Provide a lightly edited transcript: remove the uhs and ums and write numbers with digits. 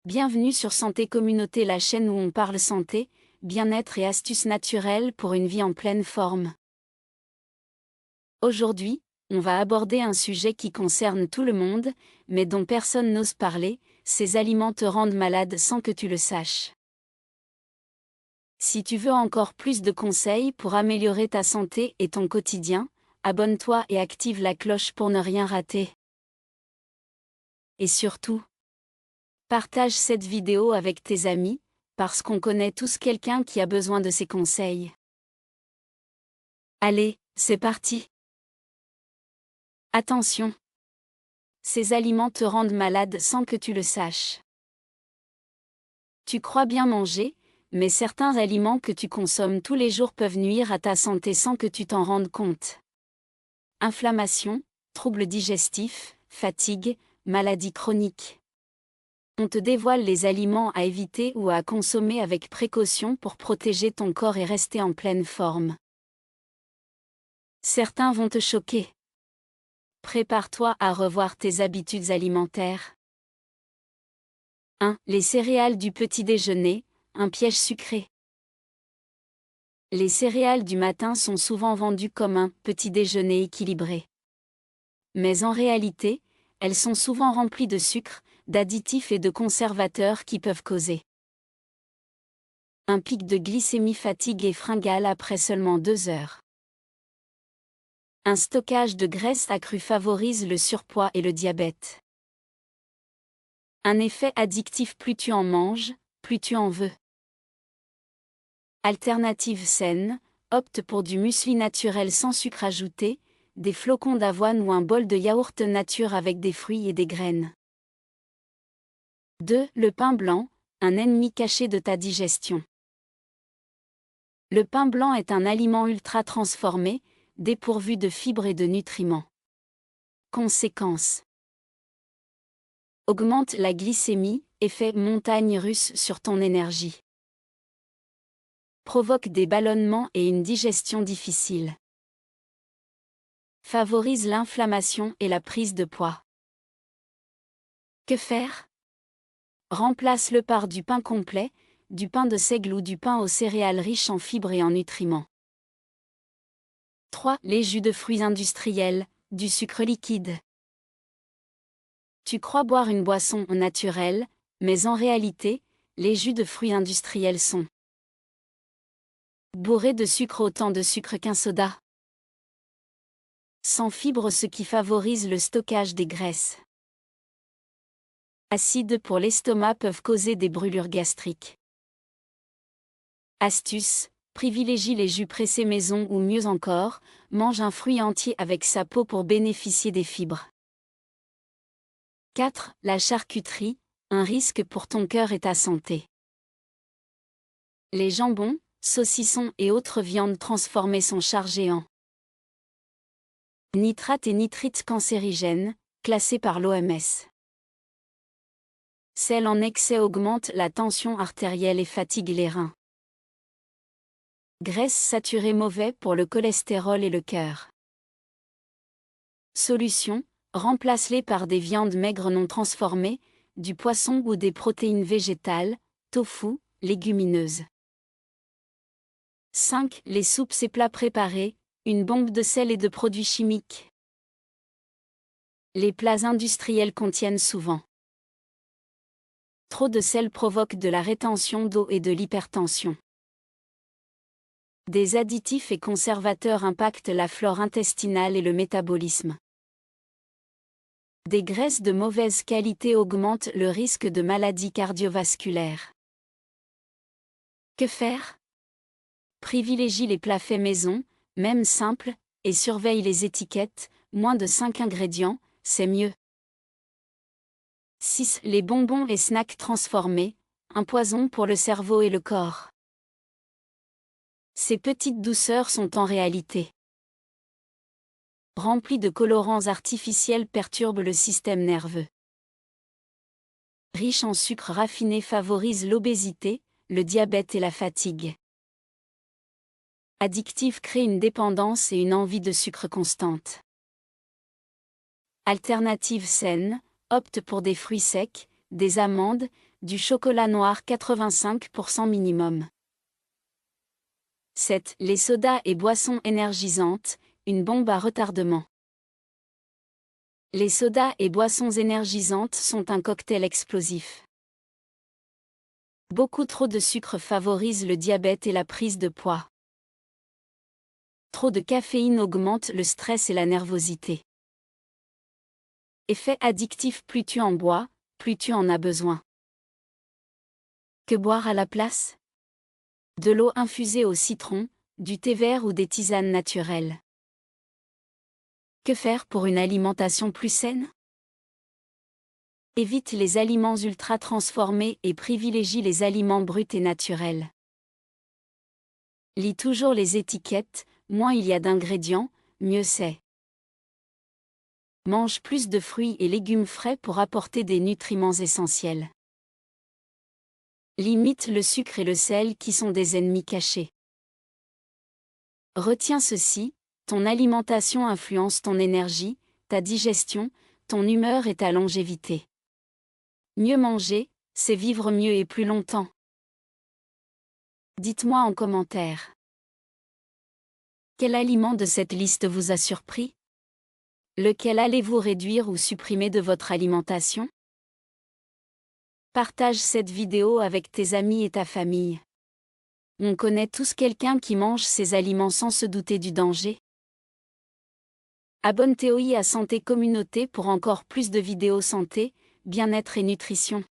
Bienvenue sur Santé Communauté, la chaîne où on parle santé, bien-être et astuces naturelles pour une vie en pleine forme. Aujourd'hui, on va aborder un sujet qui concerne tout le monde, mais dont personne n'ose parler: ces aliments te rendent malade sans que tu le saches. Si tu veux encore plus de conseils pour améliorer ta santé et ton quotidien, abonne-toi et active la cloche pour ne rien rater. Et surtout, partage cette vidéo avec tes amis, parce qu'on connaît tous quelqu'un qui a besoin de ces conseils. Allez, c'est parti! Attention! Ces aliments te rendent malade sans que tu le saches. Tu crois bien manger, mais certains aliments que tu consommes tous les jours peuvent nuire à ta santé sans que tu t'en rendes compte. Inflammation, troubles digestifs, fatigue, maladies chroniques. On te dévoile les aliments à éviter ou à consommer avec précaution pour protéger ton corps et rester en pleine forme. Certains vont te choquer. Prépare-toi à revoir tes habitudes alimentaires. 1. Les céréales du petit déjeuner, un piège sucré. Les céréales du matin sont souvent vendues comme un petit déjeuner équilibré. Mais en réalité, elles sont souvent remplies de sucre, d'additifs et de conservateurs qui peuvent causer un pic de glycémie, fatigue et fringale après seulement 2 heures. Un stockage de graisse accrue favorise le surpoids et le diabète. Un effet addictif: plus tu en manges, plus tu en veux. Alternative saine, opte pour du muesli naturel sans sucre ajouté, des flocons d'avoine ou un bol de yaourt nature avec des fruits et des graines. 2. Le pain blanc, un ennemi caché de ta digestion. Le pain blanc est un aliment ultra transformé, dépourvu de fibres et de nutriments. Conséquence: augmente la glycémie, effet montagne russe sur ton énergie. Provoque des ballonnements et une digestion difficile. Favorise l'inflammation et la prise de poids. Que faire? Remplace-le par du pain complet, du pain de seigle ou du pain aux céréales riches en fibres et en nutriments. 3. Les jus de fruits industriels, du sucre liquide. Tu crois boire une boisson naturelle, mais en réalité, les jus de fruits industriels sont bourrés de sucre, autant de sucre qu'un soda. Sans fibres, ce qui favorise le stockage des graisses. Acides pour l'estomac, peuvent causer des brûlures gastriques. Astuce: privilégie les jus pressés maison ou mieux encore, mange un fruit entier avec sa peau pour bénéficier des fibres. 4. La charcuterie, un risque pour ton cœur et ta santé. Les jambons, saucissons et autres viandes transformées sont chargés en nitrates et nitrites cancérigènes, classés par l'OMS. Sel en excès augmente la tension artérielle et fatigue les reins. Graisses saturées, mauvais pour le cholestérol et le cœur. Solution: remplace-les par des viandes maigres non transformées, du poisson ou des protéines végétales, tofu, légumineuses. 5. Les soupes et plats préparés, une bombe de sel et de produits chimiques. Les plats industriels contiennent souvent trop de sel, provoque de la rétention d'eau et de l'hypertension. Des additifs et conservateurs impactent la flore intestinale et le métabolisme. Des graisses de mauvaise qualité augmentent le risque de maladies cardiovasculaires. Que faire? Privilégie les plats faits maison, même simples, et surveille les étiquettes: moins de 5 ingrédients, c'est mieux. 6. Les bonbons et snacks transformés, un poison pour le cerveau et le corps. Ces petites douceurs sont en réalité remplies de colorants artificiels, perturbent le système nerveux. Riches en sucre raffiné, favorisent l'obésité, le diabète et la fatigue. Addictifs, créent une dépendance et une envie de sucre constante. Alternative saine, opte pour des fruits secs, des amandes, du chocolat noir 85% minimum. 7. Les sodas et boissons énergisantes, une bombe à retardement. Les sodas et boissons énergisantes sont un cocktail explosif. Beaucoup trop de sucre favorise le diabète et la prise de poids. Trop de caféine augmente le stress et la nervosité. Effet addictif: plus tu en bois, plus tu en as besoin. Que boire à la place? De l'eau infusée au citron, du thé vert ou des tisanes naturelles. Que faire pour une alimentation plus saine? Évite les aliments ultra transformés et privilégie les aliments bruts et naturels. Lis toujours les étiquettes, moins il y a d'ingrédients, mieux c'est. Mange plus de fruits et légumes frais pour apporter des nutriments essentiels. Limite le sucre et le sel qui sont des ennemis cachés. Retiens ceci, ton alimentation influence ton énergie, ta digestion, ton humeur et ta longévité. Mieux manger, c'est vivre mieux et plus longtemps. Dites-moi en commentaire. Quel aliment de cette liste vous a surpris? Lequel allez-vous réduire ou supprimer de votre alimentation? Partage cette vidéo avec tes amis et ta famille. On connaît tous quelqu'un qui mange ces aliments sans se douter du danger. Abonne-toi à Santé Communauté pour encore plus de vidéos santé, bien-être et nutrition.